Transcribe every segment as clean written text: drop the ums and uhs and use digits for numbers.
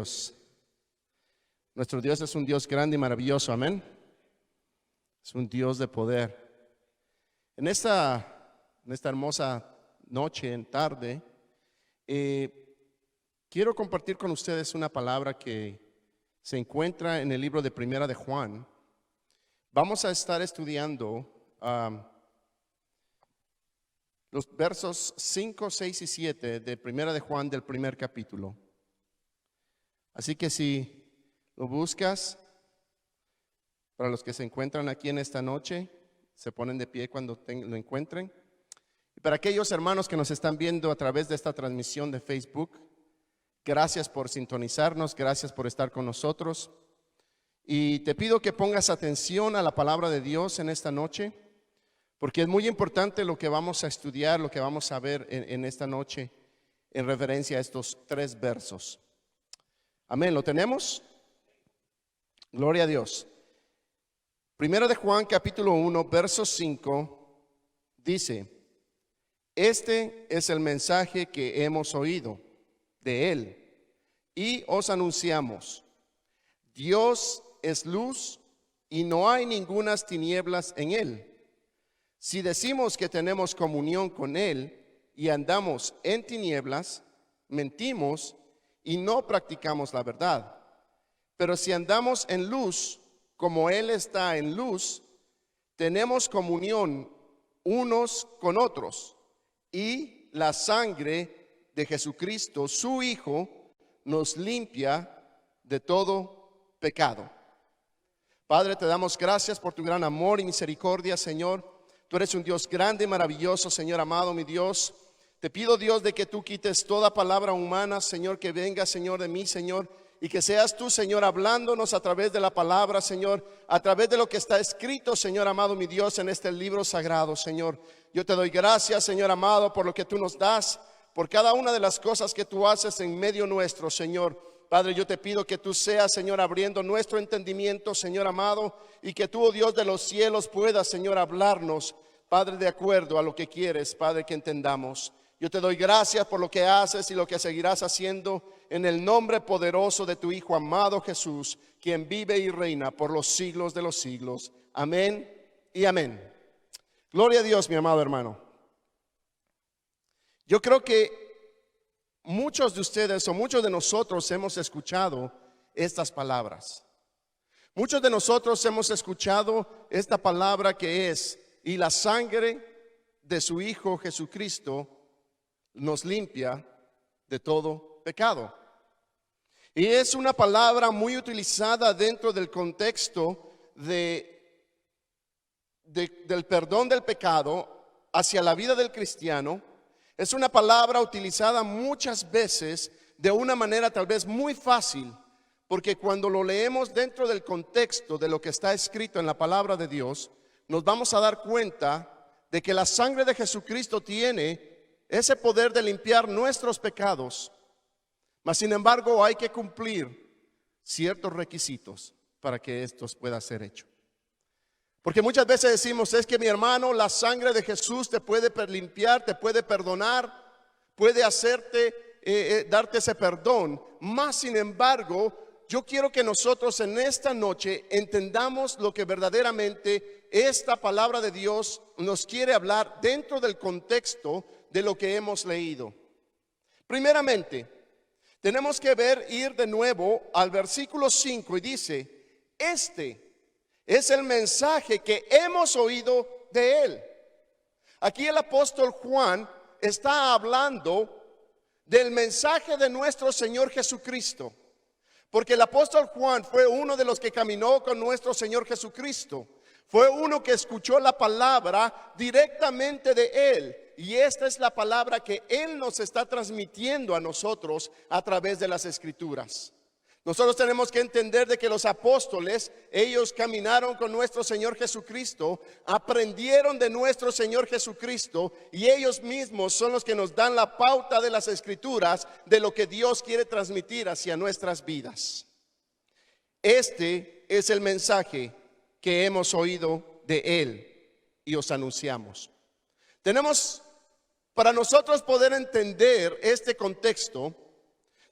Dios. Nuestro Dios es un Dios grande y maravilloso, amén. Es un Dios de poder. En esta hermosa noche, en tarde, quiero compartir con ustedes una palabra que se encuentra en el libro de Primera de Juan. Vamos a estar estudiando los versos 5, 6 y 7 de Primera de Juan del primer capítulo. Así que si lo buscas, para los que se encuentran aquí en esta noche, se ponen de pie cuando lo encuentren. Y para aquellos hermanos que nos están viendo a través de esta transmisión de Facebook, gracias por sintonizarnos, gracias por estar con nosotros. Y te pido que pongas atención a la palabra de Dios en esta noche, porque es muy importante lo que vamos a estudiar, lo que vamos a ver en esta noche en referencia a estos 3 versos. Amén, ¿lo tenemos? Gloria a Dios. Primera de Juan capítulo 1, verso 5 dice: este es el mensaje que hemos oído de Él y os anunciamos: Dios es luz y no hay ningunas tinieblas en Él. Si decimos que tenemos comunión con Él y andamos en tinieblas, mentimos y no practicamos la verdad. Pero si andamos en luz, como Él está en luz, tenemos comunión unos con otros, y la sangre de Jesucristo, su Hijo, nos limpia de todo pecado. Padre, te damos gracias por tu gran amor y misericordia, Señor. Tú eres un Dios grande y maravilloso, Señor amado, mi Dios. Te pido, Dios, de que tú quites toda palabra humana, Señor, que venga, Señor, de mí, Señor, y que seas tú, Señor, hablándonos a través de la palabra, Señor, a través de lo que está escrito, Señor amado, mi Dios, en este libro sagrado, Señor. Yo te doy gracias, Señor amado, por lo que tú nos das, por cada una de las cosas que tú haces en medio nuestro, Señor. Padre, yo te pido que tú seas, Señor, abriendo nuestro entendimiento, Señor amado, y que tú, oh Dios de los cielos, puedas, Señor, hablarnos, Padre, de acuerdo a lo que quieres, Padre, que entendamos. Yo te doy gracias por lo que haces y lo que seguirás haciendo en el nombre poderoso de tu Hijo amado Jesús, quien vive y reina por los siglos de los siglos. Amén y amén. Gloria a Dios, mi amado hermano. Yo creo que muchos de ustedes o muchos de nosotros hemos escuchado estas palabras. Muchos de nosotros hemos escuchado esta palabra que es: y la sangre de su Hijo Jesucristo nos limpia de todo pecado. Y es una palabra muy utilizada dentro del contexto del perdón del pecado hacia la vida del cristiano. Es una palabra utilizada muchas veces de una manera tal vez muy fácil, porque cuando lo leemos dentro del contexto de lo que está escrito en la palabra de Dios, nos vamos a dar cuenta de que la sangre de Jesucristo tiene ese poder de limpiar nuestros pecados, mas sin embargo hay que cumplir ciertos requisitos para que esto pueda ser hecho. Porque muchas veces decimos: es que mi hermano, la sangre de Jesús te puede limpiar, te puede perdonar, puede hacerte, darte ese perdón. Mas sin embargo, yo quiero que nosotros en esta noche entendamos lo que verdaderamente esta palabra de Dios nos quiere hablar dentro del contexto de lo que hemos leído. Primeramente, tenemos que ir de nuevo al versículo 5 y dice: este es el mensaje que hemos oído de Él. Aquí el apóstol Juan está hablando del mensaje de nuestro Señor Jesucristo, porque el apóstol Juan fue uno de los que caminó con nuestro Señor Jesucristo. Fue uno que escuchó la palabra directamente de Él. Y esta es la palabra que Él nos está transmitiendo a nosotros a través de las Escrituras. Nosotros tenemos que entender de que los apóstoles, ellos caminaron con nuestro Señor Jesucristo, aprendieron de nuestro Señor Jesucristo, y ellos mismos son los que nos dan la pauta de las Escrituras de lo que Dios quiere transmitir hacia nuestras vidas. Este es el mensaje que hemos oído de Él y os anunciamos. Tenemos, para nosotros poder entender este contexto,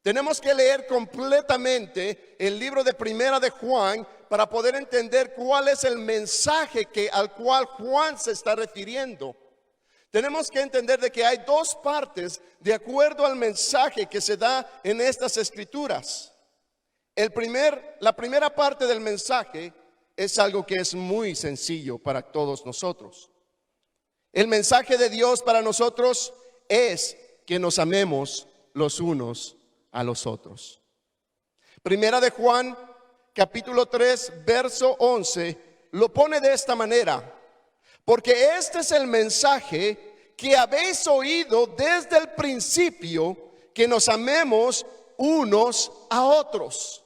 Tenemos que leer completamente el libro de Primera de Juan para poder entender cuál es el mensaje al cual Juan se está refiriendo. Tenemos que entender de que hay dos partes de acuerdo al mensaje que se da en estas escrituras. La primera parte del mensaje es algo que es muy sencillo para todos nosotros. El mensaje de Dios para nosotros es que nos amemos los unos a los otros. Primera de Juan, capítulo 3, verso 11, lo pone de esta manera: porque este es el mensaje que habéis oído desde el principio, que nos amemos unos a otros.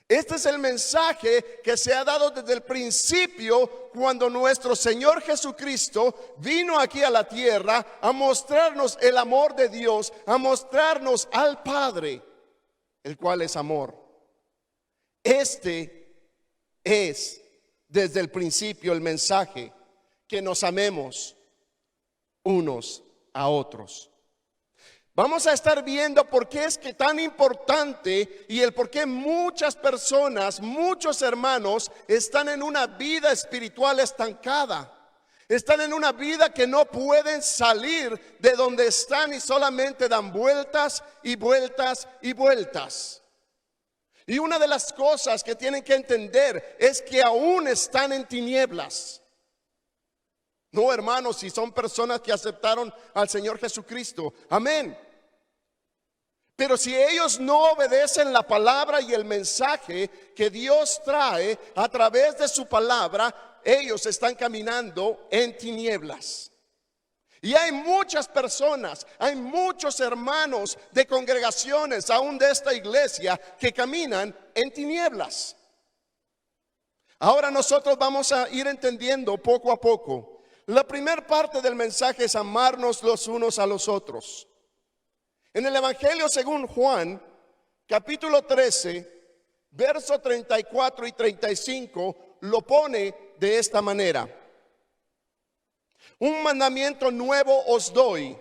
Este es el mensaje que se ha dado desde el principio, cuando nuestro Señor Jesucristo vino aquí a la tierra a mostrarnos el amor de Dios, a mostrarnos al Padre, el cual es amor. Este es desde el principio el mensaje, que nos amemos unos a otros. Vamos a estar viendo por qué es que tan importante y el por qué muchas personas, muchos hermanos están en una vida espiritual estancada. Están en una vida que no pueden salir de donde están y solamente dan vueltas y vueltas y vueltas. Y una de las cosas que tienen que entender es que aún están en tinieblas. No, hermanos, si son personas que aceptaron al Señor Jesucristo, amén. Pero si ellos no obedecen la palabra y el mensaje que Dios trae a través de su palabra, ellos están caminando en tinieblas. Y hay muchas personas, hay muchos hermanos de congregaciones, aún de esta iglesia, que caminan en tinieblas. Ahora nosotros vamos a ir entendiendo poco a poco. La primera parte del mensaje es amarnos los unos a los otros. En el Evangelio según Juan, capítulo 13, verso 34 y 35, lo pone de esta manera: un mandamiento nuevo os doy,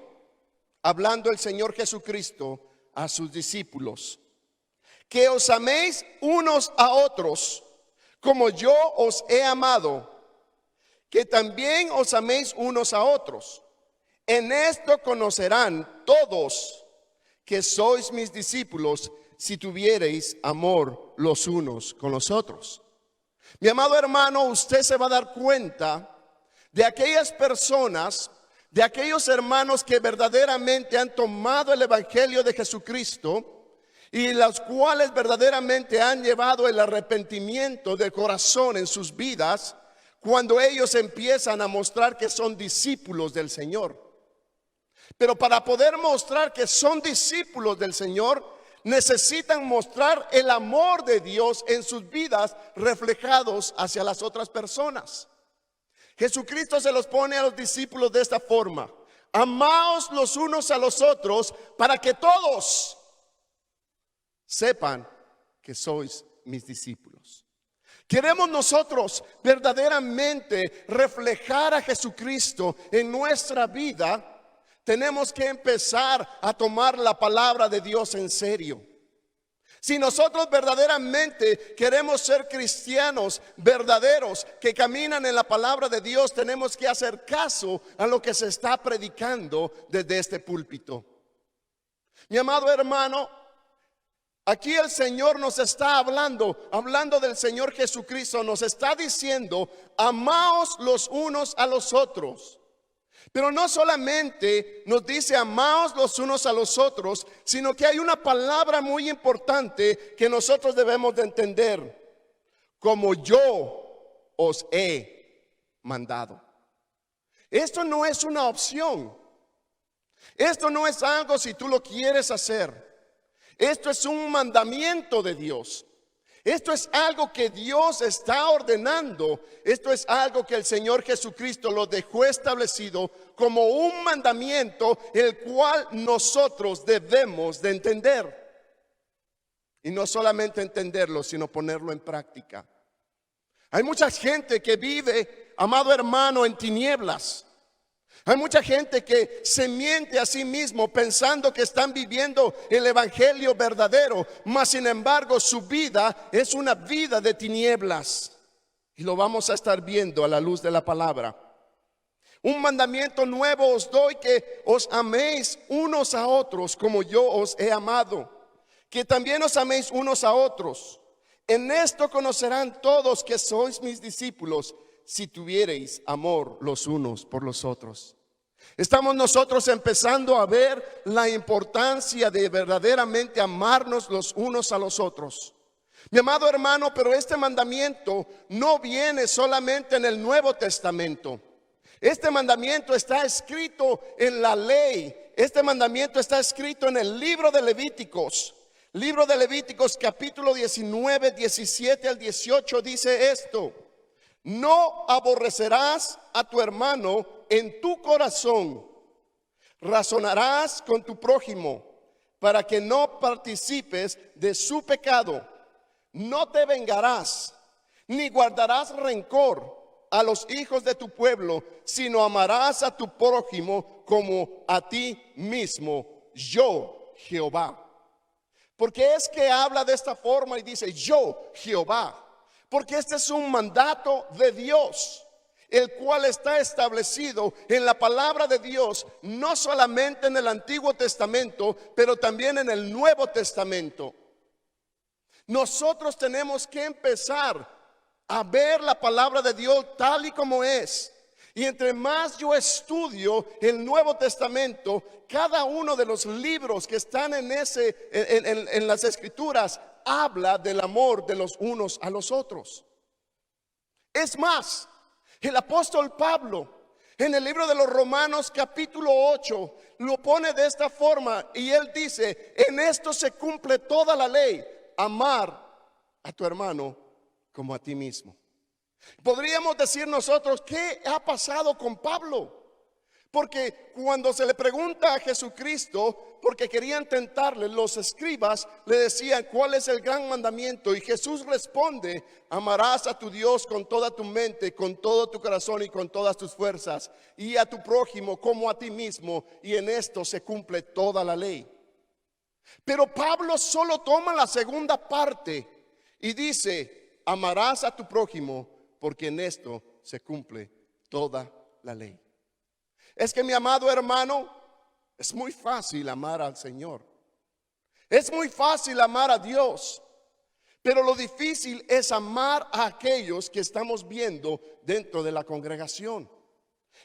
hablando el Señor Jesucristo a sus discípulos, que os améis unos a otros, como yo os he amado, que también os améis unos a otros. En esto conocerán todos que sois mis discípulos, si tuviereis amor los unos con los otros. Mi amado hermano, usted se va a dar cuenta de aquellas personas, de aquellos hermanos que verdaderamente han tomado el Evangelio de Jesucristo y los cuales verdaderamente han llevado el arrepentimiento del corazón en sus vidas, cuando ellos empiezan a mostrar que son discípulos del Señor. Pero para poder mostrar que son discípulos del Señor, necesitan mostrar el amor de Dios en sus vidas reflejados hacia las otras personas. Jesucristo se los pone a los discípulos de esta forma: amaos los unos a los otros, para que todos sepan que sois mis discípulos. Queremos nosotros verdaderamente reflejar a Jesucristo en nuestra vida. Tenemos que empezar a tomar la palabra de Dios en serio. Si nosotros verdaderamente queremos ser cristianos verdaderos que caminan en la palabra de Dios, tenemos que hacer caso a lo que se está predicando desde este púlpito. Mi amado hermano, aquí el Señor nos está hablando del Señor Jesucristo, nos está diciendo: amaos los unos a los otros. Pero no solamente nos dice amaos los unos a los otros, sino que hay una palabra muy importante que nosotros debemos de entender: como yo os he mandado. Esto no es una opción. Esto no es algo si tú lo quieres hacer. Esto es un mandamiento de Dios. Esto es algo que Dios está ordenando. Esto es algo que el Señor Jesucristo lo dejó establecido como un mandamiento, el cual nosotros debemos de entender. Y no solamente entenderlo, sino ponerlo en práctica. Hay mucha gente que vive, amado hermano, en tinieblas. Hay mucha gente que se miente a sí mismo pensando que están viviendo el evangelio verdadero, mas sin embargo su vida es una vida de tinieblas. Y lo vamos a estar viendo a la luz de la palabra. Un mandamiento nuevo os doy, que os améis unos a otros como yo os he amado, que también os améis unos a otros. En esto conocerán todos que sois mis discípulos, si tuviereis amor los unos por los otros. Estamos nosotros empezando a ver la importancia de verdaderamente amarnos los unos a los otros. Mi amado hermano, pero este mandamiento no viene solamente en el Nuevo Testamento. Este mandamiento está escrito en la ley. Este mandamiento está escrito en el libro de Levíticos. Libro de Levíticos capítulo 19, 17 al 18 dice esto: no aborrecerás a tu hermano en tu corazón, razonarás con tu prójimo para que no participes de su pecado. No te vengarás, ni guardarás rencor a los hijos de tu pueblo, sino amarás a tu prójimo como a ti mismo, yo Jehová. Porque es que habla de esta forma y dice yo Jehová, porque este es un mandato de Dios, el cual está establecido en la palabra de Dios, no solamente en el Antiguo Testamento, pero también en el Nuevo Testamento. Nosotros tenemos que empezar a ver la palabra de Dios tal y como es. Y entre más yo estudio el Nuevo Testamento, cada uno de los libros que están en las Escrituras habla del amor de los unos a los otros. Es más, el apóstol Pablo en el libro de los Romanos capítulo 8 lo pone de esta forma y él dice: en esto se cumple toda la ley, amar a tu hermano como a ti mismo. Podríamos decir nosotros, ¿qué ha pasado con Pablo? Porque cuando se le pregunta a Jesucristo, porque querían tentarle, los escribas le decían: ¿cuál es el gran mandamiento? Y Jesús responde: amarás a tu Dios con toda tu mente, con todo tu corazón y con todas tus fuerzas, y a tu prójimo como a ti mismo, y en esto se cumple toda la ley. Pero Pablo solo toma la segunda parte y dice: amarás a tu prójimo, porque en esto se cumple toda la ley. Es que, mi amado hermano, es muy fácil amar al Señor. Es muy fácil amar a Dios. Pero lo difícil es amar a aquellos que estamos viendo dentro de la congregación.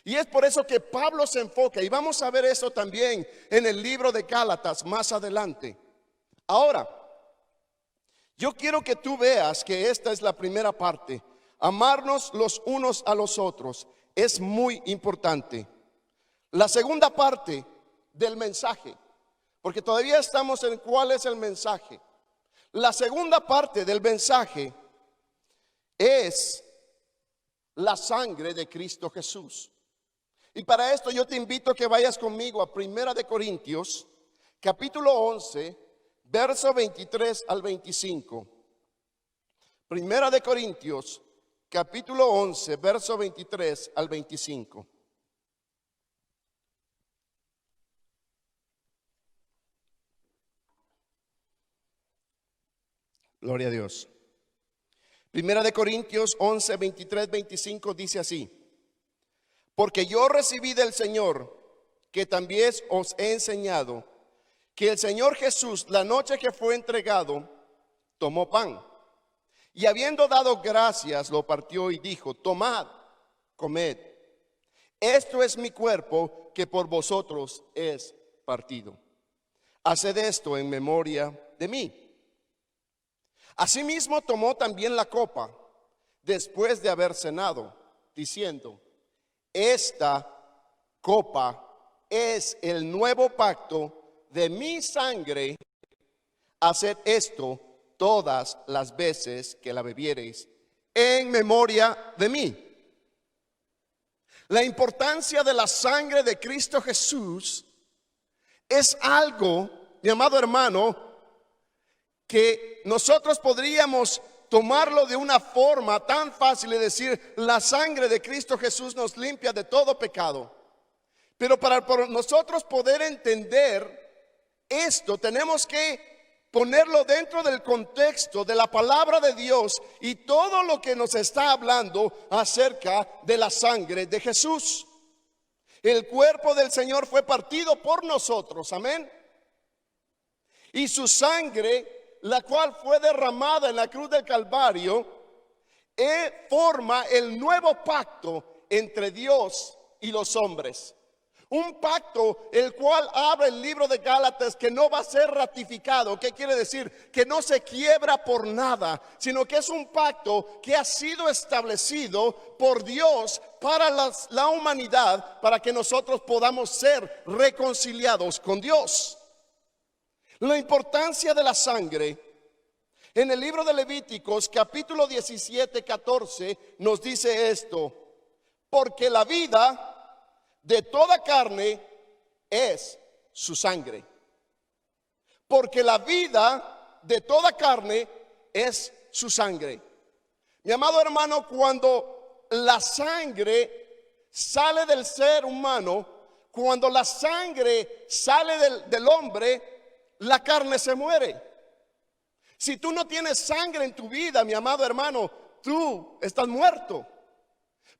Y es por eso que Pablo se enfoca, y vamos a ver eso también en el libro de Gálatas más adelante. Ahora, yo quiero que tú veas que esta es la primera parte. Amarnos los unos a los otros es muy importante. La segunda parte del mensaje, porque todavía estamos en cuál es el mensaje. La segunda parte del mensaje es la sangre de Cristo Jesús. Y para esto yo te invito a que vayas conmigo a Primera de Corintios, capítulo 11, verso 23 al 25. Primera de Corintios, capítulo 11, verso 23 al 25. Gloria a Dios. Primera de Corintios 11, 23, 25 dice así: porque yo recibí del Señor, que también os he enseñado, que el Señor Jesús, la noche que fue entregado, tomó pan, y habiendo dado gracias, lo partió y dijo: tomad, comed, esto es mi cuerpo, que por vosotros es partido. Haced esto en memoria de mí. Asimismo tomó también la copa, después de haber cenado, diciendo: esta copa es el nuevo pacto de mi sangre. Haced esto todas las veces que la bebiereis en memoria de mí. La importancia de la sangre de Cristo Jesús es algo, mi amado hermano, que nosotros podríamos tomarlo de una forma tan fácil y decir: la sangre de Cristo Jesús nos limpia de todo pecado. Pero para por nosotros poder entender esto, tenemos que ponerlo dentro del contexto de la palabra de Dios y todo lo que nos está hablando acerca de la sangre de Jesús. El cuerpo del Señor fue partido por nosotros, amén. Y su sangre, la cual fue derramada en la cruz del Calvario, forma el nuevo pacto entre Dios y los hombres. Un pacto el cual abre el libro de Gálatas que no va a ser ratificado. ¿Qué quiere decir? Que no se quiebra por nada, sino que es un pacto que ha sido establecido por Dios para la humanidad, para que nosotros podamos ser reconciliados con Dios. La importancia de la sangre. En el libro de Levíticos, capítulo 17, 14, nos dice esto: porque la vida de toda carne es su sangre. Porque la vida de toda carne es su sangre. Mi amado hermano, cuando la sangre sale del ser humano, cuando la sangre sale del hombre, la carne se muere. Si tú no tienes sangre en tu vida, mi amado hermano, tú estás muerto.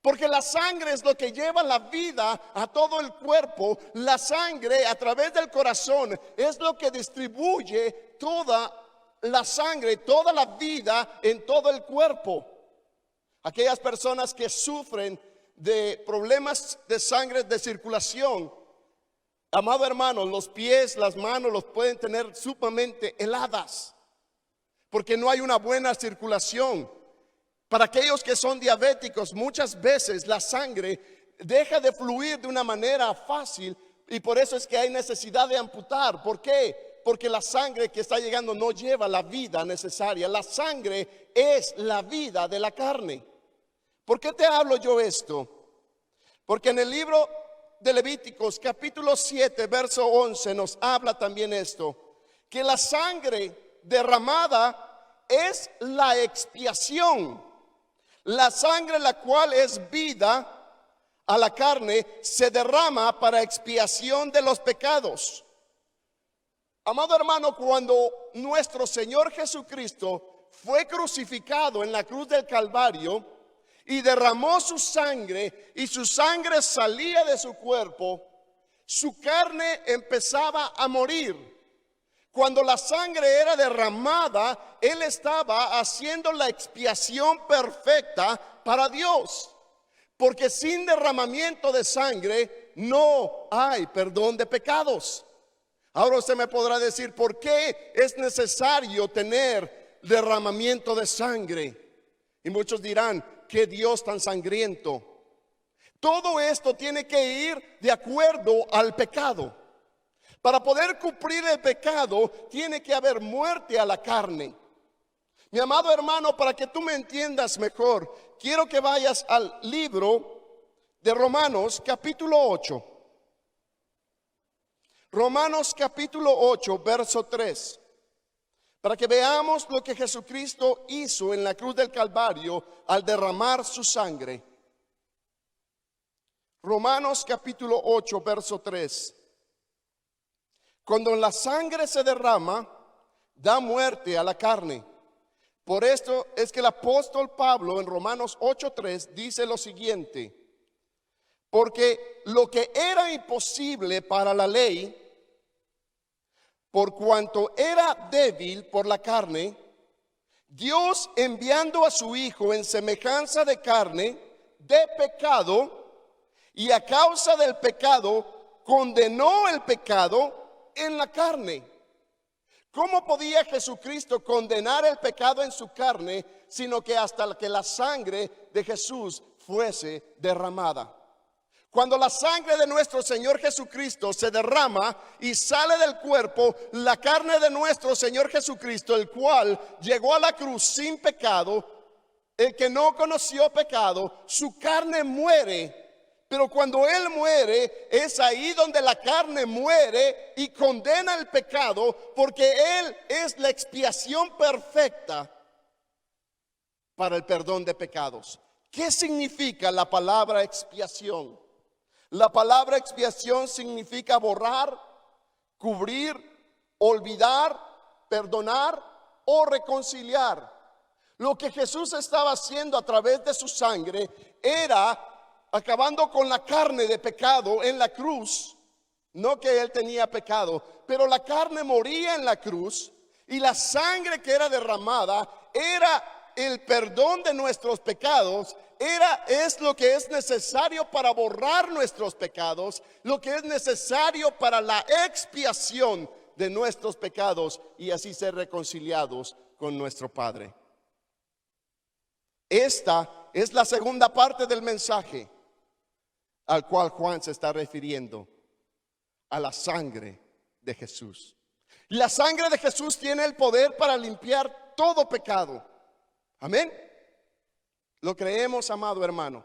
Porque la sangre es lo que lleva la vida a todo el cuerpo. La sangre a través del corazón es lo que distribuye toda la sangre, toda la vida en todo el cuerpo. Aquellas personas que sufren de problemas de sangre de circulación, amado hermano, los pies, las manos los pueden tener sumamente heladas, porque no hay una buena circulación. Para aquellos que son diabéticos, muchas veces la sangre deja de fluir de una manera fácil y por eso es que hay necesidad de amputar. ¿Por qué? Porque la sangre que está llegando no lleva la vida necesaria. La sangre es la vida de la carne. ¿Por qué te hablo yo esto? Porque en el libro de Levíticos, capítulo 7, verso 11, nos habla también esto: que la sangre derramada es la expiación. La sangre, la cual es vida a la carne, se derrama para expiación de los pecados. Amado hermano, cuando nuestro Señor Jesucristo fue crucificado en la cruz del Calvario y derramó su sangre, y su sangre salía de su cuerpo, su carne empezaba a morir. Cuando la sangre era derramada, Él estaba haciendo la expiación perfecta para Dios. Porque sin derramamiento de sangre no hay perdón de pecados. Ahora usted me podrá decir, ¿por qué es necesario tener derramamiento de sangre? Y muchos dirán, ¿qué Dios tan sangriento? Todo esto tiene que ir de acuerdo al pecado. Para poder cumplir el pecado, tiene que haber muerte a la carne. Mi amado hermano, para que tú me entiendas mejor, quiero que vayas al libro de Romanos, capítulo 8. Romanos, capítulo 8, verso 3. Para que veamos lo que Jesucristo hizo en la cruz del Calvario al derramar su sangre. Romanos, capítulo 8, verso 3. Cuando la sangre se derrama, da muerte a la carne. Por esto es que el apóstol Pablo en Romanos 8:3 dice lo siguiente: porque lo que era imposible para la ley, por cuanto era débil por la carne, Dios, enviando a su Hijo en semejanza de carne, de pecado, y a causa del pecado condenó el pecado en la carne. ¿Cómo podía Jesucristo condenar el pecado en su carne, sino que hasta que la sangre de Jesús fuese derramada? Cuando la sangre de nuestro Señor Jesucristo se derrama y sale del cuerpo, la carne de nuestro Señor Jesucristo, el cual llegó a la cruz sin pecado, el que no conoció pecado, su carne muere. Pero cuando Él muere, es ahí donde la carne muere y condena el pecado, porque Él es la expiación perfecta para el perdón de pecados. ¿Qué significa la palabra expiación? La palabra expiación significa borrar, cubrir, olvidar, perdonar o reconciliar. Lo que Jesús estaba haciendo a través de su sangre era acabando con la carne de pecado en la cruz. No que él tenía pecado, pero la carne moría en la cruz y la sangre que era derramada era el perdón de nuestros pecados. Es lo que es necesario para borrar nuestros pecados, lo que es necesario para la expiación de nuestros pecados y así ser reconciliados con nuestro Padre. Esta es la segunda parte del mensaje al cual Juan se está refiriendo, a la sangre de Jesús. La sangre de Jesús tiene el poder para limpiar todo pecado. Amén. Lo creemos, amado hermano.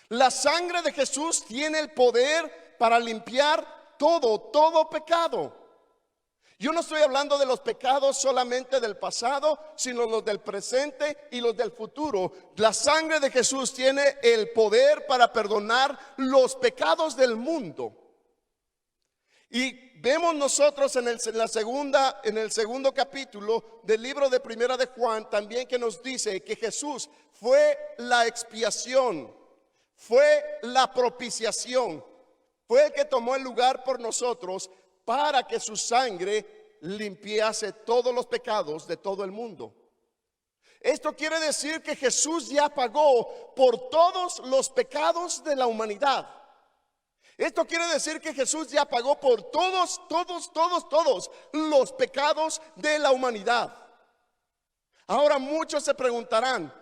La sangre de Jesús tiene el poder para limpiar todo pecado. Yo no estoy hablando de los pecados solamente del pasado, sino los del presente y los del futuro. La sangre de Jesús tiene el poder para perdonar los pecados del mundo. Y vemos nosotros en el segundo capítulo del libro de Primera de Juan también que nos dice que Jesús fue la expiación, fue la propiciación, fue el que tomó el lugar por nosotros para que su sangre limpiase todos los pecados de todo el mundo. Esto quiere decir que Jesús ya pagó por todos los pecados de la humanidad. Esto quiere decir que Jesús ya pagó por todos los pecados de la humanidad. Ahora muchos se preguntarán,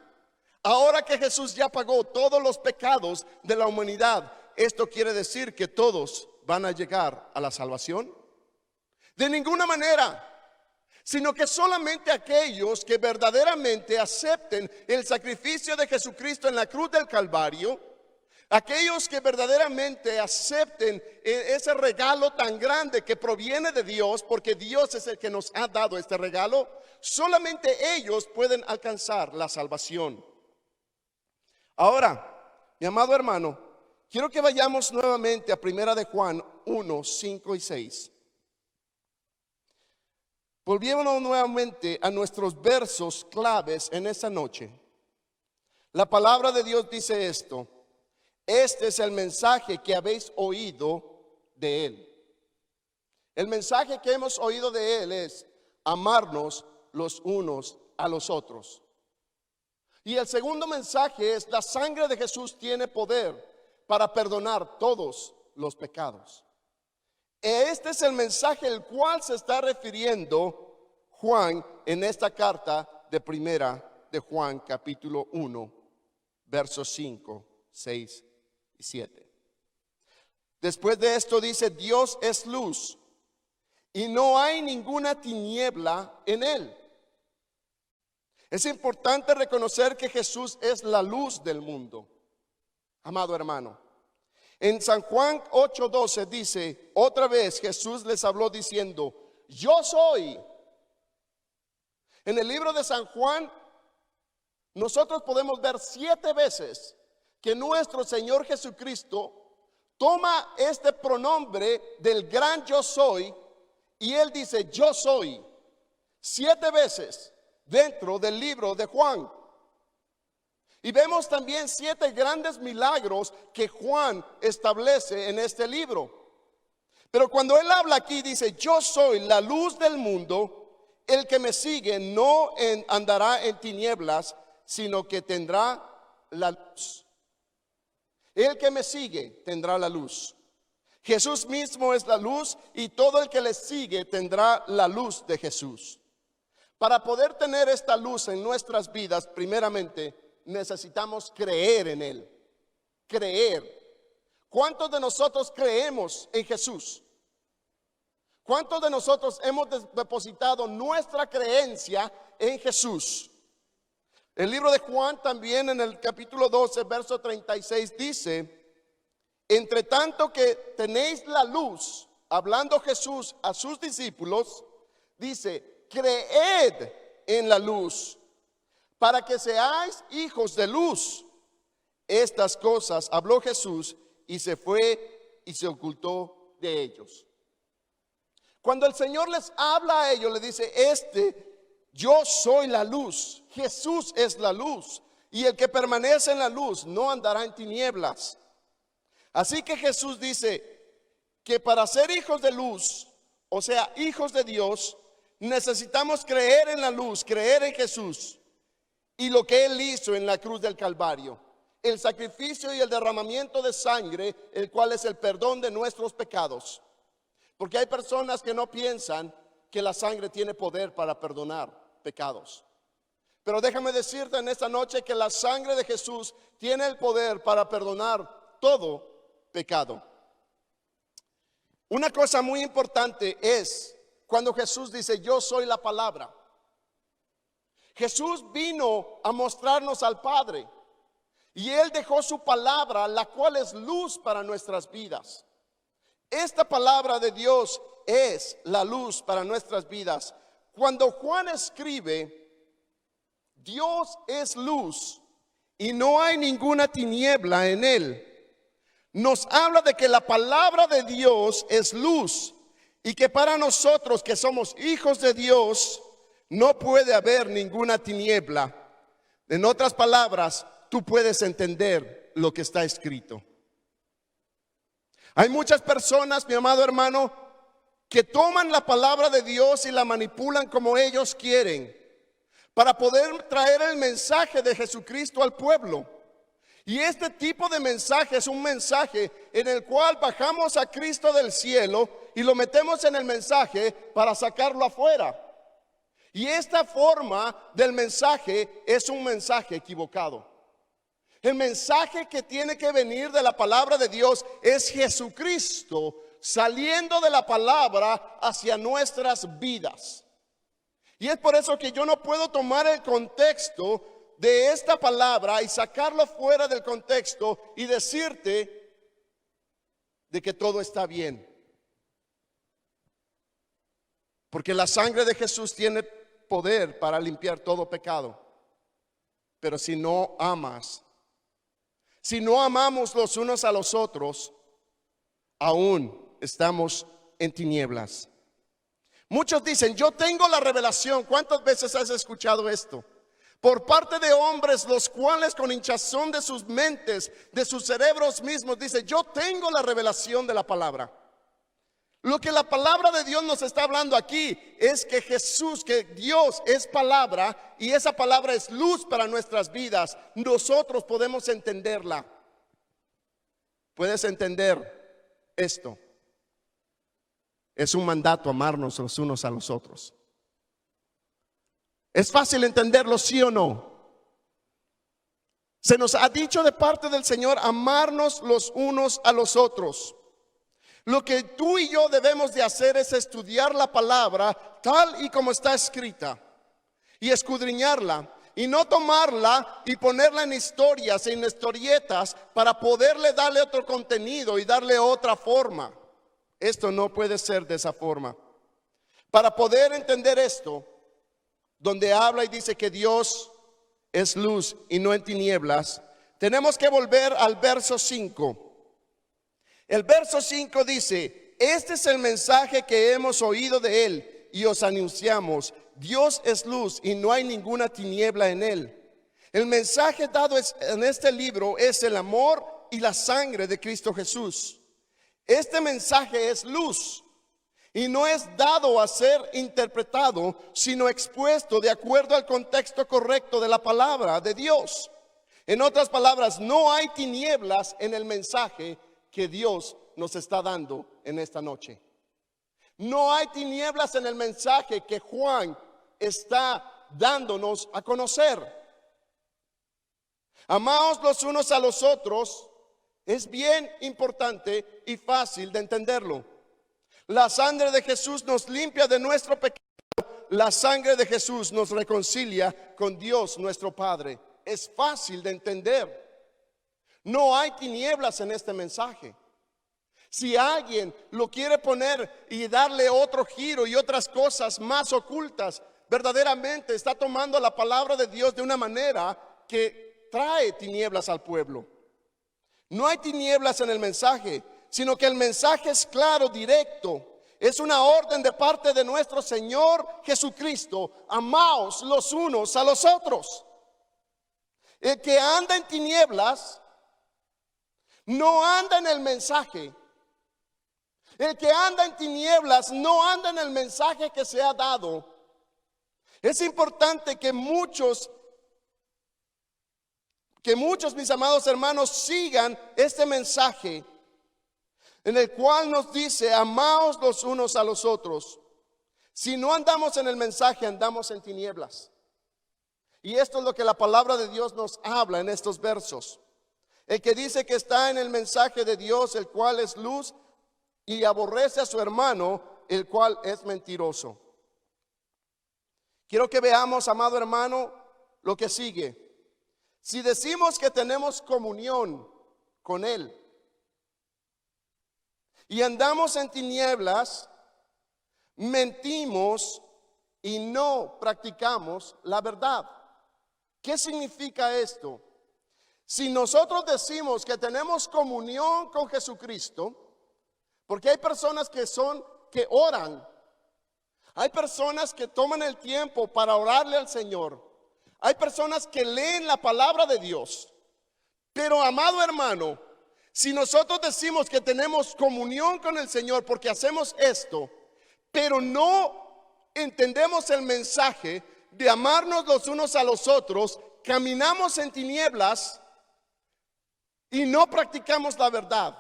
ahora que Jesús ya pagó todos los pecados de la humanidad, ¿esto quiere decir que todos van a llegar a la salvación? De ninguna manera, sino que solamente aquellos que verdaderamente acepten el sacrificio de Jesucristo en la cruz del Calvario, aquellos que verdaderamente acepten ese regalo tan grande que proviene de Dios, porque Dios es el que nos ha dado este regalo, solamente ellos pueden alcanzar la salvación. Ahora, mi amado hermano, quiero que vayamos nuevamente a Primera de Juan 1, 5 y 6. Volviémonos nuevamente a nuestros versos claves en esta noche. La palabra de Dios dice esto: este es el mensaje que habéis oído de Él. El mensaje que hemos oído de Él es amarnos los unos a los otros. Y el segundo mensaje es: la sangre de Jesús tiene poder para perdonar todos los pecados. Este es el mensaje al cual se está refiriendo Juan en esta carta de Primera de Juan, capítulo 1, versos 5, 6 y 7. Después de esto dice: Dios es luz y no hay ninguna tiniebla en él. Es importante reconocer que Jesús es la luz del mundo, amado hermano. En San Juan 8:12 dice, otra vez Jesús les habló diciendo: yo soy. En el libro de San Juan nosotros podemos ver 7 veces que nuestro Señor Jesucristo toma este pronombre del gran yo soy y Él dice: yo soy, 7 veces dentro del libro de Juan. Y vemos también 7 grandes milagros que Juan establece en este libro. Pero cuando él habla aquí dice: yo soy la luz del mundo, el que me sigue no andará en tinieblas, sino que tendrá la luz. El que me sigue tendrá la luz. Jesús mismo es la luz y todo el que le sigue tendrá la luz de Jesús. Para poder tener esta luz en nuestras vidas, primeramente necesitamos creer en Él. Creer. ¿Cuántos de nosotros creemos en Jesús? ¿Cuántos de nosotros hemos depositado nuestra creencia en Jesús? El libro de Juan también en el capítulo 12, verso 36 dice: entre tanto que tenéis la luz, hablando Jesús a sus discípulos, dice: creed en la luz, para que seáis hijos de luz. Estas cosas habló Jesús y se fue y se ocultó de ellos. Cuando el Señor les habla a ellos, le dice, yo soy la luz, Jesús es la luz, y el que permanece en la luz no andará en tinieblas. Así que Jesús dice que para ser hijos de luz, o sea, hijos de Dios, necesitamos creer en la luz, creer en Jesús y lo que Él hizo en la cruz del Calvario, el sacrificio y el derramamiento de sangre, el cual es el perdón de nuestros pecados. Porque hay personas que no piensan que la sangre tiene poder para perdonar pecados. Pero déjame decirte en esta noche que la sangre de Jesús tiene el poder para perdonar todo pecado. Una cosa muy importante es cuando Jesús dice, yo soy la palabra. Jesús vino a mostrarnos al Padre y Él dejó su palabra, la cual es luz para nuestras vidas. Esta palabra de Dios es la luz para nuestras vidas. Cuando Juan escribe, Dios es luz y no hay ninguna tiniebla en Él, nos habla de que la palabra de Dios es luz y que para nosotros que somos hijos de Dios no puede haber ninguna tiniebla. En otras palabras, tú puedes entender lo que está escrito. Hay muchas personas, mi amado hermano, que toman la palabra de Dios y la manipulan como ellos quieren para poder traer el mensaje de Jesucristo al pueblo. Y este tipo de mensaje es un mensaje en el cual bajamos a Cristo del cielo y lo metemos en el mensaje para sacarlo afuera. Y esta forma del mensaje es un mensaje equivocado. El mensaje que tiene que venir de la palabra de Dios es Jesucristo saliendo de la palabra hacia nuestras vidas. Y es por eso que yo no puedo tomar el contexto de esta palabra y sacarlo fuera del contexto y decirte de que todo está bien. Porque la sangre de Jesús tiene poder para limpiar todo pecado. Pero si no amas, si no amamos los unos a los otros, aún estamos en tinieblas. Muchos dicen, yo tengo la revelación. ¿Cuántas veces has escuchado esto? Por parte de hombres, los cuales con hinchazón de sus mentes, de sus cerebros mismos, dicen, yo tengo la revelación de la palabra. Lo que la palabra de Dios nos está hablando aquí es que Jesús, que Dios es palabra y esa palabra es luz para nuestras vidas. Nosotros podemos entenderla. ¿Puedes entender esto? Es un mandato amarnos los unos a los otros. ¿Es fácil entenderlo, sí o no? Se nos ha dicho de parte del Señor amarnos los unos a los otros. Lo que tú y yo debemos de hacer es estudiar la palabra tal y como está escrita y escudriñarla y no tomarla y ponerla en historias, en historietas para poderle darle otro contenido y darle otra forma. Esto no puede ser de esa forma. Para poder entender esto, donde habla y dice que Dios es luz y no en tinieblas, tenemos que volver al verso 5. El verso 5 dice, este es el mensaje que hemos oído de Él y os anunciamos, Dios es luz y no hay ninguna tiniebla en Él. El mensaje dado en este libro es el amor y la sangre de Cristo Jesús. Este mensaje es luz y no es dado a ser interpretado, sino expuesto de acuerdo al contexto correcto de la palabra de Dios. En otras palabras, no hay tinieblas en el mensaje que Dios nos está dando en esta noche. No hay tinieblas en el mensaje que Juan está dándonos a conocer. Amaos los unos a los otros. Es bien importante y fácil de entenderlo. La sangre de Jesús nos limpia de nuestro pecado. La sangre de Jesús nos reconcilia con Dios nuestro Padre. Es fácil de entender. No hay tinieblas en este mensaje. Si alguien lo quiere poner y darle otro giro y otras cosas más ocultas, verdaderamente está tomando la palabra de Dios de una manera que trae tinieblas al pueblo. No hay tinieblas en el mensaje, sino que el mensaje es claro, directo. Es una orden de parte de nuestro Señor Jesucristo. Amaos los unos a los otros. El que anda en tinieblas no anda en el mensaje. El que anda en tinieblas no anda en el mensaje que se ha dado. Es importante que muchos, mis amados hermanos, sigan este mensaje en el cual nos dice: amaos los unos a los otros. Si no andamos en el mensaje, andamos en tinieblas. Y esto es lo que la palabra de Dios nos habla en estos versos. El que dice que está en el mensaje de Dios, el cual es luz, y aborrece a su hermano, el cual es mentiroso. Quiero que veamos, amado hermano, lo que sigue. Si decimos que tenemos comunión con Él y andamos en tinieblas, mentimos y no practicamos la verdad. ¿Qué significa esto? Si nosotros decimos que tenemos comunión con Jesucristo, porque hay personas que oran, hay personas que toman el tiempo para orarle al Señor, hay personas que leen la palabra de Dios, pero amado hermano, si nosotros decimos que tenemos comunión con el Señor porque hacemos esto, pero no entendemos el mensaje de amarnos los unos a los otros, caminamos en tinieblas y no practicamos la verdad.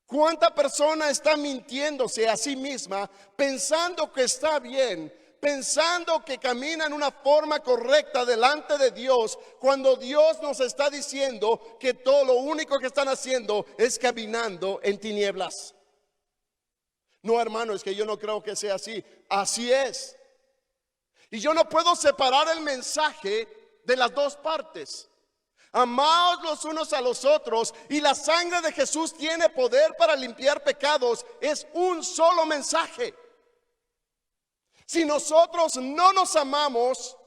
¿Cuánta persona está mintiéndose a sí misma, pensando que está bien, pensando que camina en una forma correcta delante de Dios, cuando Dios nos está diciendo que todo lo único que están haciendo es caminando en tinieblas? No, hermano, es que yo no creo que sea así. Así es. Y yo no puedo separar el mensaje de las dos partes. Amaos los unos a los otros, y la sangre de Jesús tiene poder para limpiar pecados. Es un solo mensaje. Si nosotros no nos amamos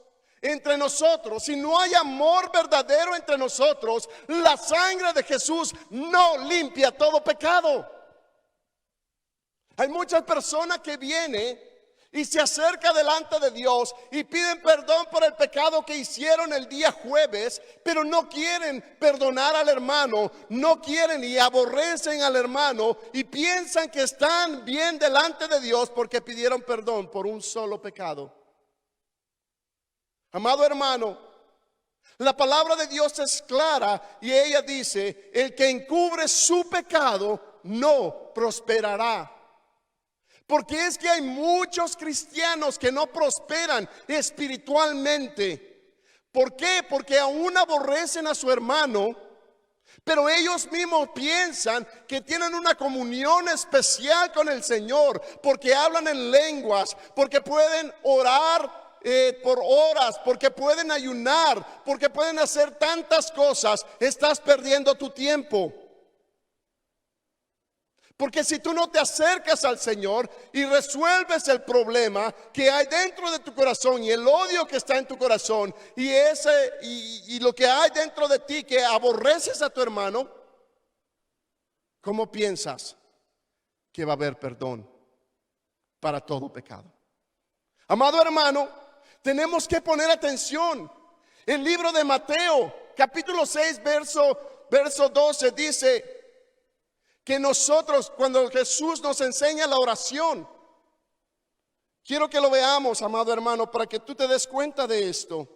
entre nosotros, si no hay amor verdadero entre nosotros, la sangre de Jesús no limpia todo pecado. Hay muchas personas que vienen y se acercan delante de Dios y piden perdón por el pecado que hicieron el día jueves, pero no quieren perdonar al hermano, no quieren y aborrecen al hermano y piensan que están bien delante de Dios porque pidieron perdón por un solo pecado. Amado hermano, la palabra de Dios es clara y ella dice: el que encubre su pecado no prosperará. Porque es que hay muchos cristianos que no prosperan espiritualmente. ¿Por qué? Porque aún aborrecen a su hermano, pero ellos mismos piensan que tienen una comunión especial con el Señor, porque hablan en lenguas, porque pueden orar por horas, porque pueden ayunar, porque pueden hacer tantas cosas. Estás perdiendo tu tiempo. Porque si tú no te acercas al Señor y resuelves el problema que hay dentro de tu corazón y el odio que está en tu corazón y lo que hay dentro de ti, que aborreces a tu hermano, ¿cómo piensas que va a haber perdón para todo pecado? Amado hermano, tenemos que poner atención. El libro de Mateo, capítulo 6, verso 12 dice que nosotros, cuando Jesús nos enseña la oración, quiero que lo veamos, amado hermano, para que tú te des cuenta de esto.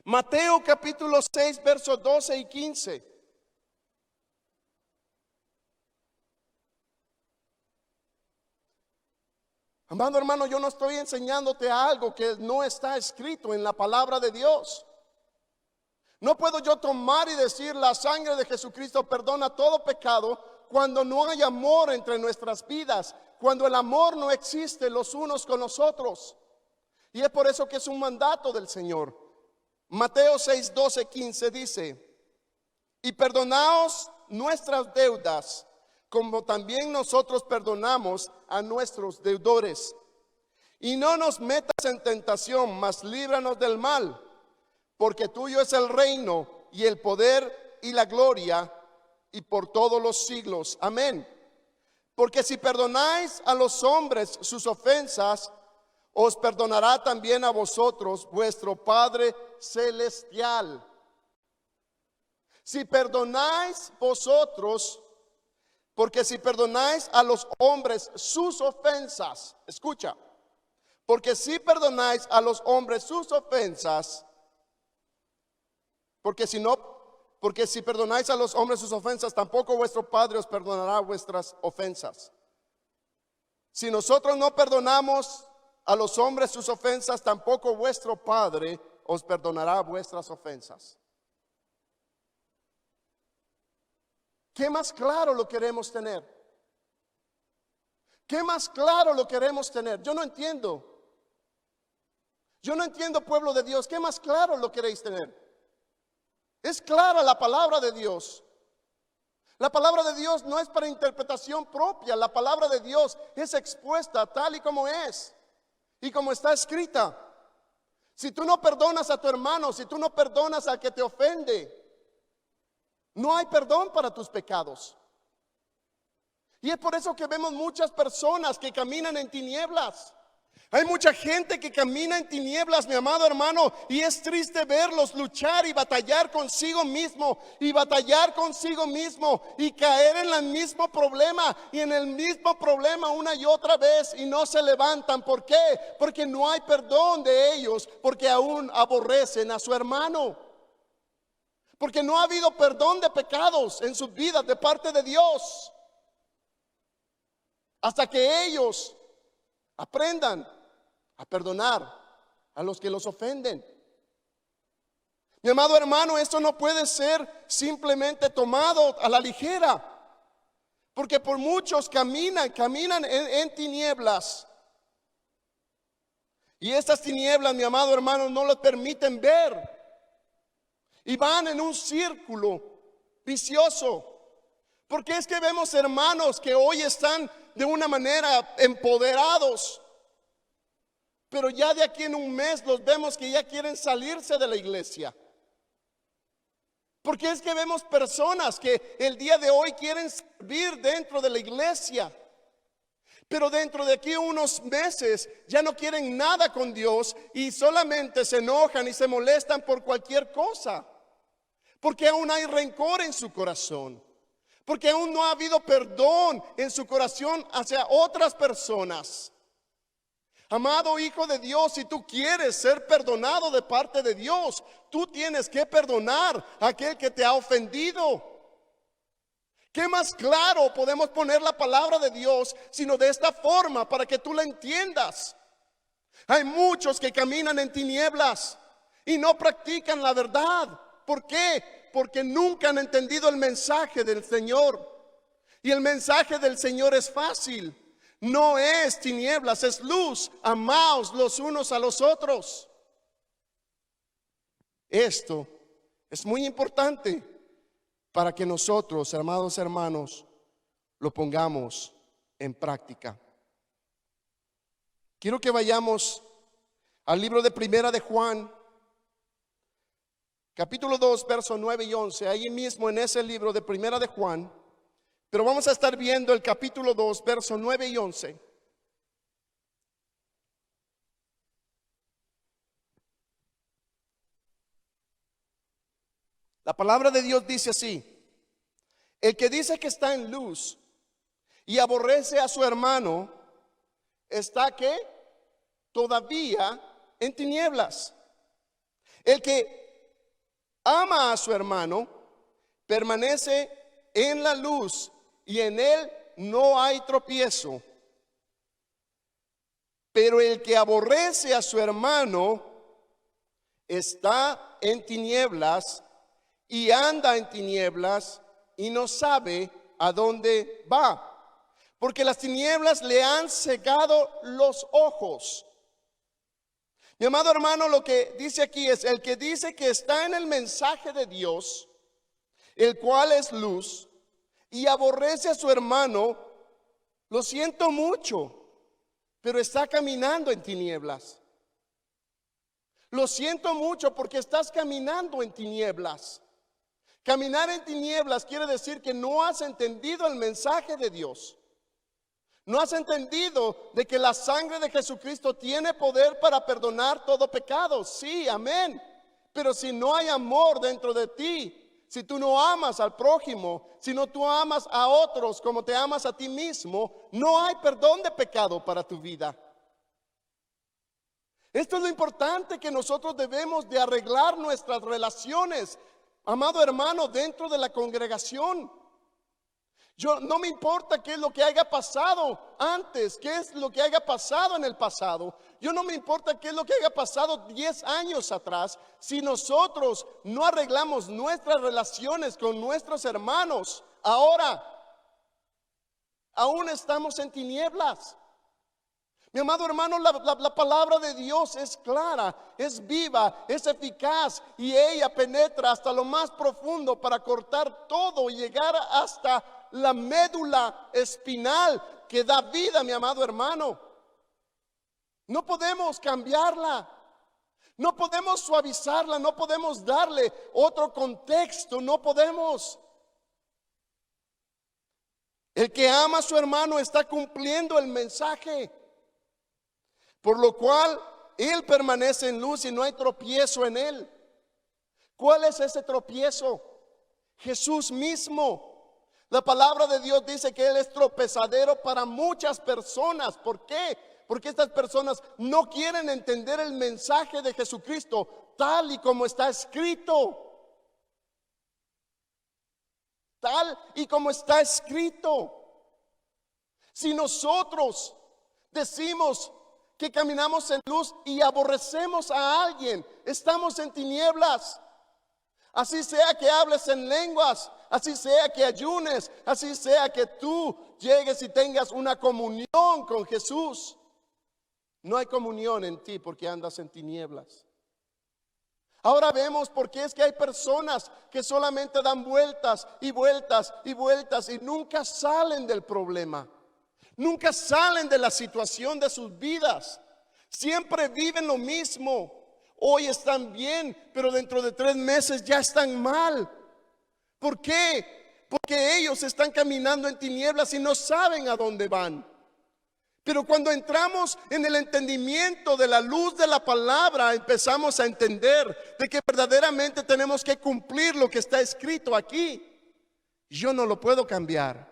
Mateo capítulo 6, versos 12 y 15. Amado hermano, yo no estoy enseñándote algo que no está escrito en la palabra de Dios. No puedo yo tomar y decir: la sangre de Jesucristo perdona todo pecado, cuando no hay amor entre nuestras vidas, cuando el amor no existe los unos con los otros. Y es por eso que es un mandato del Señor. Mateo 6, 12, 15 dice: y perdonaos nuestras deudas, como también nosotros perdonamos a nuestros deudores. Y no nos metas en tentación, mas líbranos del mal. Porque tuyo es el reino y el poder y la gloria y por todos los siglos. Amén. Porque si perdonáis a los hombres sus ofensas, os perdonará también a vosotros vuestro Padre celestial. Si perdonáis vosotros, porque si perdonáis a los hombres sus ofensas, escucha, porque si perdonáis a los hombres sus ofensas, porque si perdonáis a los hombres sus ofensas, tampoco vuestro Padre os perdonará vuestras ofensas. Si nosotros no perdonamos a los hombres sus ofensas, tampoco vuestro Padre os perdonará vuestras ofensas. ¿Qué más claro lo queremos tener? ¿Qué más claro lo queremos tener? Yo no entiendo. Pueblo de Dios, ¿qué más claro lo queréis tener? Es clara la palabra de Dios. La palabra de Dios no es para interpretación propia. La palabra de Dios es expuesta tal y como es y como está escrita. Si tú no perdonas a tu hermano, si tú no perdonas al que te ofende, no hay perdón para tus pecados. Y es por eso que vemos muchas personas que caminan en tinieblas. Hay mucha gente que camina en tinieblas, mi amado hermano, y es triste verlos luchar y batallar consigo mismo, y caer en el mismo problema y en el mismo problema una y otra vez y no se levantan. ¿Por qué? Porque no hay perdón de ellos, porque aún aborrecen a su hermano. Porque no ha habido perdón de pecados en sus vidas de parte de Dios. Hasta que ellos aprendan a perdonar a los que los ofenden. Mi amado hermano, esto no puede ser simplemente tomado a la ligera. Porque por muchos caminan en tinieblas. Y estas tinieblas, mi amado hermano, no les permiten ver. Y van en un círculo vicioso. Porque es que vemos hermanos que hoy están de una manera empoderados, pero ya de aquí en un mes los vemos que ya quieren salirse de la iglesia. Porque es que vemos personas que el día de hoy quieren servir dentro de la iglesia, pero dentro de aquí unos meses ya no quieren nada con Dios y solamente se enojan y se molestan por cualquier cosa. Porque aún hay rencor en su corazón. Porque aún no ha habido perdón en su corazón hacia otras personas. Amado hijo de Dios, si tú quieres ser perdonado de parte de Dios, tú tienes que perdonar a aquel que te ha ofendido. ¿Qué más claro podemos poner la palabra de Dios sino de esta forma para que tú la entiendas? Hay muchos que caminan en tinieblas y no practican la verdad. ¿Por qué? Porque nunca han entendido el mensaje del Señor. Y el mensaje del Señor es fácil. No es tinieblas, es luz. Amaos los unos a los otros. Esto es muy importante para que nosotros, amados hermanos, lo pongamos en práctica. Quiero que vayamos al libro de Primera de Juan, capítulo 2, versos 9 y 11, ahí mismo en ese libro de Primera de Juan, pero vamos a estar viendo el capítulo 2, versos 9 y 11. La palabra de Dios dice así: el que dice que está en luz y aborrece a su hermano, está ¿qué? Todavía en tinieblas. El que ama a su hermano permanece en la luz y en él no hay tropiezo. Pero el que aborrece a su hermano está en tinieblas y anda en tinieblas y no sabe a dónde va, porque las tinieblas le han cegado los ojos. Mi amado hermano, lo que dice aquí es: el que dice que está en el mensaje de Dios, el cual es luz, y aborrece a su hermano, lo siento mucho, pero está caminando en tinieblas. Lo siento mucho porque estás caminando en tinieblas. Caminar en tinieblas quiere decir que no has entendido el mensaje de Dios. No has entendido de que la sangre de Jesucristo tiene poder para perdonar todo pecado. Sí, amén. Pero si no hay amor dentro de ti, si tú no amas al prójimo, si no tú amas a otros como te amas a ti mismo, no hay perdón de pecado para tu vida. Esto es lo importante, que nosotros debemos de arreglar nuestras relaciones, amado hermano, dentro de la congregación. No me importa qué es lo que haya pasado antes, qué es lo que haya pasado en el pasado. No me importa qué es lo que haya pasado 10 años atrás. Si nosotros no arreglamos nuestras relaciones con nuestros hermanos, ahora aún estamos en tinieblas. Mi amado hermano, la palabra de Dios es clara, es viva, es eficaz, y ella penetra hasta lo más profundo para cortar todo y llegar hasta la médula espinal que da vida, mi amado hermano. No podemos cambiarla, no podemos suavizarla, no podemos darle otro contexto, no podemos. El que ama a su hermano está cumpliendo el mensaje, por lo cual él permanece en luz y no hay tropiezo en él. ¿Cuál es ese tropiezo? Jesús mismo. La palabra de Dios dice que Él es tropezadero para muchas personas. ¿Por qué? Porque estas personas no quieren entender el mensaje de Jesucristo tal y como está escrito. Tal y como está escrito. Si nosotros decimos que caminamos en luz y aborrecemos a alguien, estamos en tinieblas. Así sea que hables en lenguas, así sea que ayunes, así sea que tú llegues y tengas una comunión con Jesús, no hay comunión en ti porque andas en tinieblas. Ahora vemos por qué es que hay personas que solamente dan vueltas y vueltas y vueltas y nunca salen del problema, nunca salen de la situación de sus vidas. Siempre viven lo mismo. Hoy están bien, pero dentro de 3 meses ya están mal. ¿Por qué? Porque ellos están caminando en tinieblas y no saben a dónde van. Pero cuando entramos en el entendimiento de la luz de la palabra, empezamos a entender de que verdaderamente tenemos que cumplir lo que está escrito aquí. Yo no lo puedo cambiar.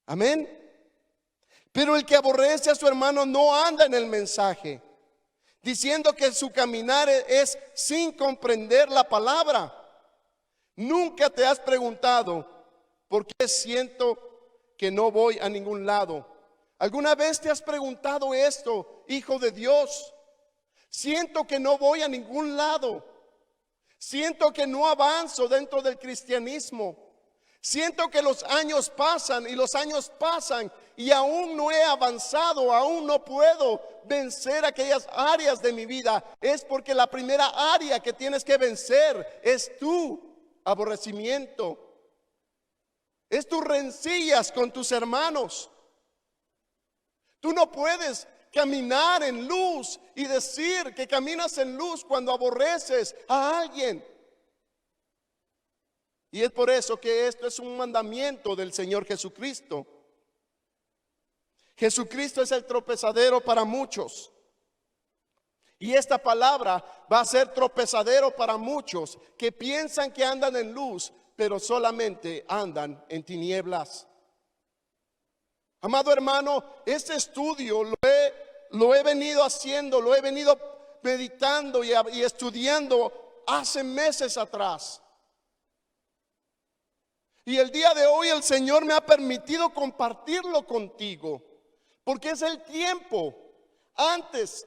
Amén. Pero el que aborrece a su hermano no anda en el mensaje, diciendo que su caminar es sin comprender la palabra. Nunca te has preguntado por qué siento que no voy a ningún lado. ¿Alguna vez te has preguntado esto, hijo de Dios? Siento que no voy a ningún lado. Siento que no avanzo dentro del cristianismo. Siento que los años pasan y los años pasan y aún no he avanzado, aún no puedo vencer aquellas áreas de mi vida. Es porque la primera área que tienes que vencer es tu aborrecimiento, es tus rencillas con tus hermanos. Tú no puedes caminar en luz y decir que caminas en luz cuando aborreces a alguien. Y es por eso que esto es un mandamiento del Señor Jesucristo. Jesucristo es el tropezadero para muchos. Y esta palabra va a ser tropezadero para muchos que piensan que andan en luz, pero solamente andan en tinieblas. Amado hermano, este estudio lo he venido haciendo, lo he venido meditando y estudiando hace meses atrás. Y el día de hoy el Señor me ha permitido compartirlo contigo, porque es el tiempo antes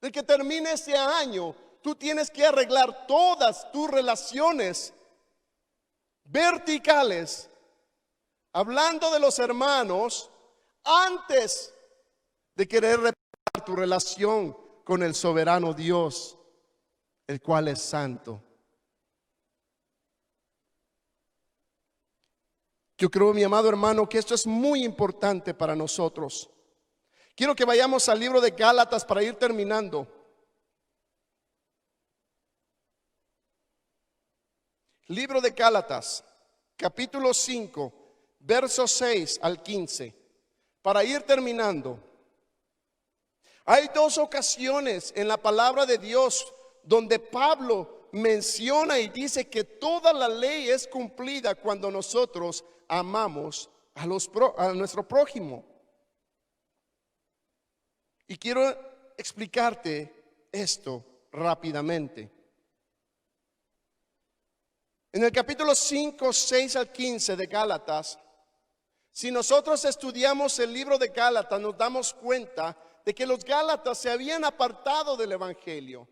de que termine este año. Tú tienes que arreglar todas tus relaciones verticales, hablando de los hermanos, antes de querer reparar tu relación con el soberano Dios, el cual es santo. Yo creo, mi amado hermano, que esto es muy importante para nosotros. Quiero que vayamos al libro de Gálatas para ir terminando. Libro de Gálatas, capítulo 5, versos 6 al 15. Para ir terminando, hay dos ocasiones en la palabra de Dios donde Pablo menciona y dice que toda la ley es cumplida cuando nosotros amamos a nuestro prójimo. Y quiero explicarte esto rápidamente. En el capítulo 5, 6 al 15 de Gálatas, si nosotros estudiamos el libro de Gálatas, nos damos cuenta de que los gálatas se habían apartado del evangelio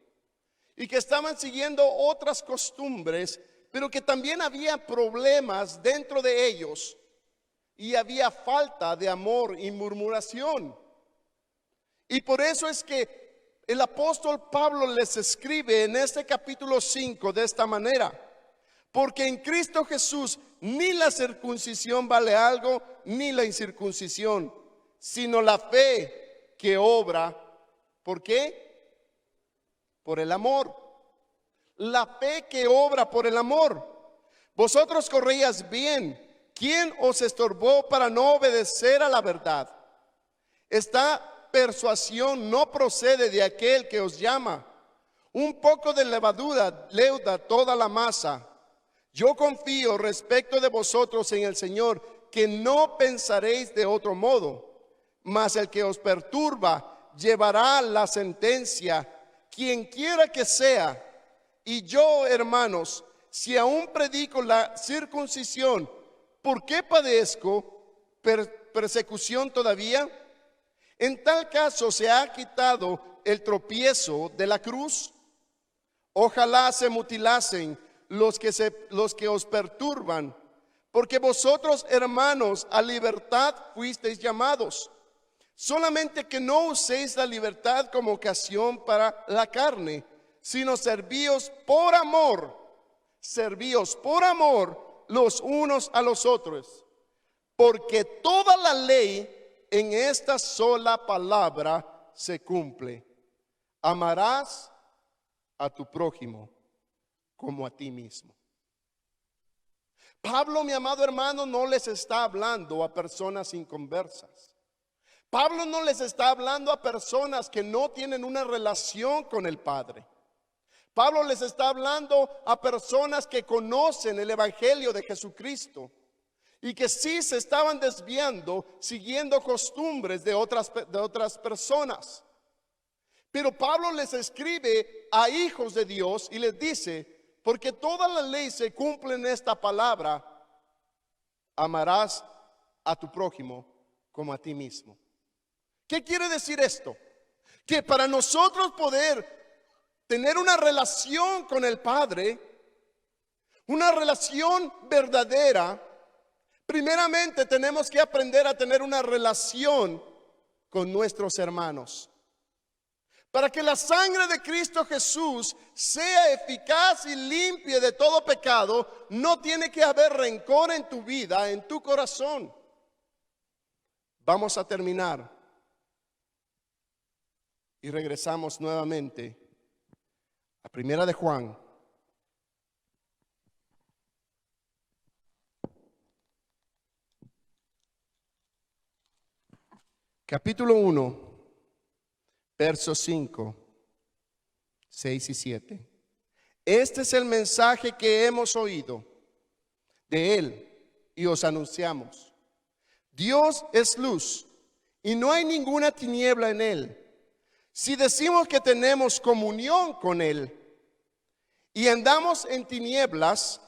y que estaban siguiendo otras costumbres, pero que también había problemas dentro de ellos y había falta de amor y murmuración. Y por eso es que el apóstol Pablo les escribe en este capítulo 5 de esta manera: porque en Cristo Jesús ni la circuncisión vale algo, ni la incircuncisión, sino la fe que obra. ¿Por qué? Por el amor. La fe que obra por el amor. Vosotros corríais bien. ¿Quién os estorbó para no obedecer a la verdad? Esta persuasión no procede de aquel que os llama. Un poco de levadura leuda toda la masa. Yo confío respecto de vosotros en el Señor, que no pensaréis de otro modo, mas el que os perturba llevará la sentencia, quien quiera que sea. Y yo, hermanos, si aún predico la circuncisión, ¿por qué padezco persecución todavía? En tal caso se ha quitado el tropiezo de la cruz. Ojalá se mutilasen los que os perturban, porque vosotros, hermanos, a libertad fuisteis llamados. Solamente que no uséis la libertad como ocasión para la carne, sino servíos por amor los unos a los otros. Porque toda la ley en esta sola palabra se cumple: amarás a tu prójimo como a ti mismo. Pablo, mi amado hermano, no les está hablando a personas inconversas. Pablo no les está hablando a personas que no tienen una relación con el Padre. Pablo les está hablando a personas que conocen el evangelio de Jesucristo y que sí se estaban desviando, siguiendo costumbres de otras personas. Pero Pablo les escribe a hijos de Dios y les dice: porque toda la ley se cumple en esta palabra: amarás a tu prójimo como a ti mismo. ¿Qué quiere decir esto? Que para nosotros poder tener una relación con el Padre, una relación verdadera, primeramente tenemos que aprender a tener una relación con nuestros hermanos. Para que la sangre de Cristo Jesús sea eficaz y limpia de todo pecado, no tiene que haber rencor en tu vida, en tu corazón. Vamos a terminar y regresamos nuevamente a Primera de Juan. Capítulo 1. Versos 5, 6 y 7. Este es el mensaje que hemos oído de Él y os anunciamos. Dios es luz y no hay ninguna tiniebla en Él. Si decimos que tenemos comunión con Él y andamos en tinieblas,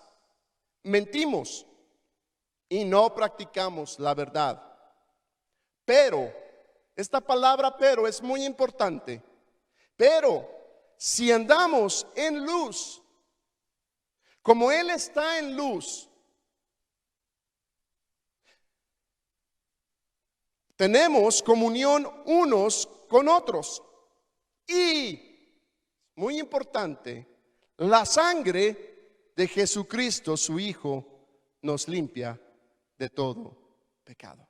mentimos y no practicamos la verdad. Pero esta palabra pero es muy importante. Pero si andamos en luz, como Él está en luz, tenemos comunión unos con otros. Y, muy importante, la sangre de Jesucristo, su Hijo, nos limpia de todo pecado.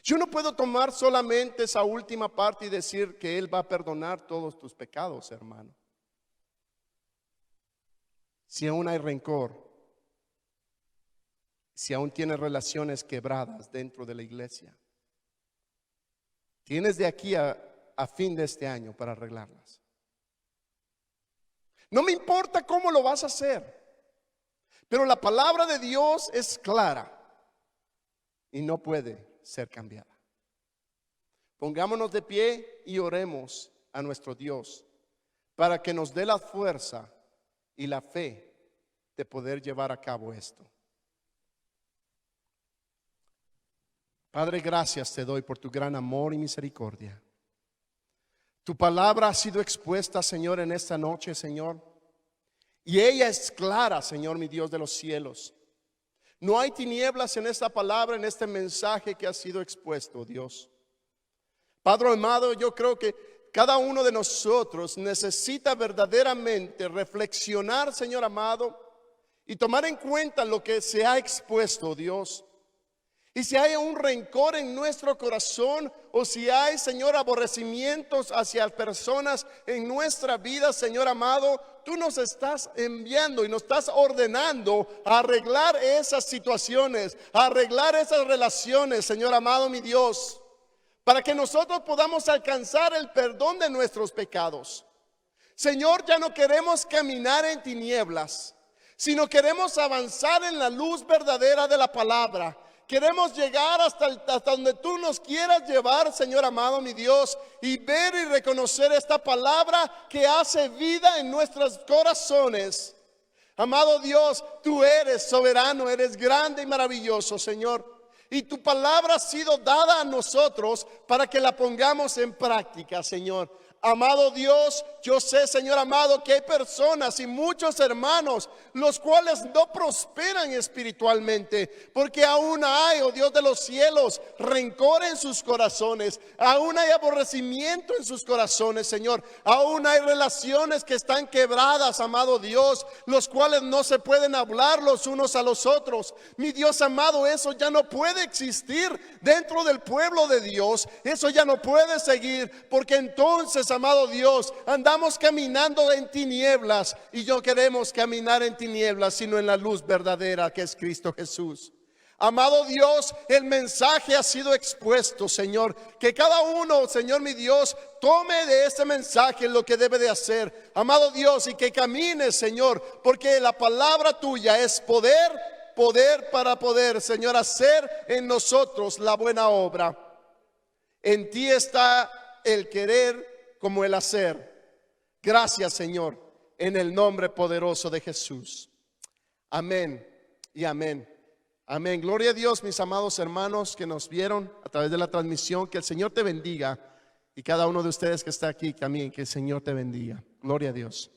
Yo no puedo tomar solamente esa última parte y decir que Él va a perdonar todos tus pecados, hermano. si aún hay rencor, si aún tienes relaciones quebradas dentro de la iglesia, tienes de aquí a fin de este año para arreglarlas. No me importa cómo lo vas a hacer, pero la palabra de Dios es clara y no puede ser cambiada. Pongámonos de pie y oremos a nuestro Dios para que nos dé la fuerza y la fe de poder llevar a cabo esto. Padre, gracias te doy por tu gran amor y misericordia. Tu palabra ha sido expuesta, Señor, en esta noche, Señor, y ella es clara, Señor, mi Dios de los cielos. No hay tinieblas en esta palabra, en este mensaje que ha sido expuesto, Dios. Padre amado, yo creo que cada uno de nosotros necesita verdaderamente reflexionar, Señor amado, y tomar en cuenta lo que se ha expuesto, Dios. Y si hay un rencor en nuestro corazón, o si hay, Señor, aborrecimientos hacia personas en nuestra vida, Señor amado, tú nos estás enviando y nos estás ordenando a arreglar esas situaciones, a arreglar esas relaciones, Señor amado, mi Dios, para que nosotros podamos alcanzar el perdón de nuestros pecados. Señor, ya no queremos caminar en tinieblas, sino queremos avanzar en la luz verdadera de la palabra. Queremos llegar hasta donde tú nos quieras llevar, Señor amado, mi Dios, y ver y reconocer esta palabra que hace vida en nuestros corazones. Amado Dios, tú eres soberano, eres grande y maravilloso, Señor. Y tu palabra ha sido dada a nosotros para que la pongamos en práctica, Señor. Amado Dios, yo sé, Señor amado, que hay personas y muchos hermanos los cuales no prosperan espiritualmente, porque aún hay, oh Dios de los cielos, rencor en sus corazones, aún hay aborrecimiento en sus corazones, Señor, aún hay relaciones que están quebradas, amado Dios, los cuales no se pueden hablar los unos a los otros. Mi Dios amado, eso ya no puede existir dentro del pueblo de Dios, eso ya no puede seguir, porque entonces, amado Dios, andamos caminando en tinieblas y no queremos caminar en tinieblas, sino en la luz verdadera que es Cristo Jesús. Amado Dios, el mensaje ha sido expuesto, Señor. Que cada uno, Señor mi Dios, tome de ese mensaje lo que debe de hacer, amado Dios, y que camine, Señor, porque la palabra tuya es poder para poder, Señor, hacer en nosotros la buena obra. En ti está el querer como el hacer. Gracias, Señor, en el nombre poderoso de Jesús. Amén y amén. Amén. Gloria a Dios, mis amados hermanos que nos vieron a través de la transmisión. Que el Señor te bendiga, y cada uno de ustedes que está aquí también, que el Señor te bendiga. Gloria a Dios.